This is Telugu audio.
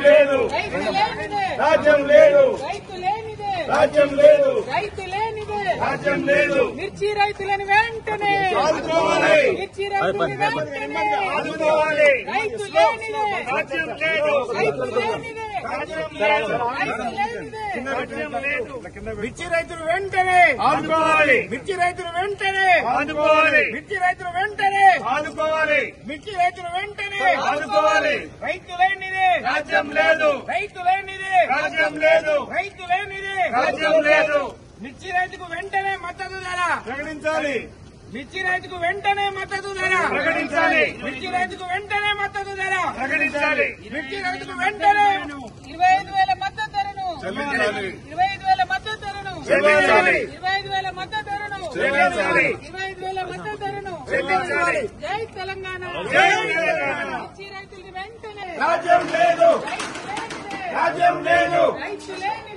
లేదు రాజ్యం లేదు రాజ్యం లేదు రాజ్యం లేదు మిర్చి రైతులను వెంటనే ఆదుకోవాలి మిర్చి రైతులను వెంటనే ఆదుకోవాలి రైతు లేనిదే రాజ్యం లేదు రైతు లేనిదే రాజ్యం లేదు రైతు లేనిదే రాజ్యం లేదు మిర్చి రైతులు వెంటనే ఆదుకోవాలి మిర్చి రైతులు వెంటనే ఆదుకోవాలి మిర్చి రైతులు వెంటనే ఆదుకోవాలి మిర్చి రైతులు వెంటనే ఆదుకోవాలి రైతు లేనిదే రాజ్యం లేదు రైతు లేనిదే రాజ్యం లేదు రైతు లేనిదే రాజ్యం లేదు మిర్చి రైతుకు వెంటనే మద్దతు ధర ప్రకటించాలి మిర్చి రైతుకు వెంటనే మద్దతు ధర ప్రకటించాలి మిర్చి రైతుకు వెంటనే మద్దతు ధర ప్రకటించాలి మిర్చి రైతుకు వెంటనే 25,000 మద్దతు ధరను చెల్లించాలి 25,000 మద్దతు ధరను చెల్లించాలి 25,000 మద్దతు ధరను చెల్లించాలి 25,000 మద్దతు ధరను చెల్లించాలి జై తెలంగాణ జై తెలంగాణ మిర్చి రైతులకు వెంటనే రాజ్యం లేదు రైతు లేనిదే రాజ్యం లేదు రైతు లేనిదే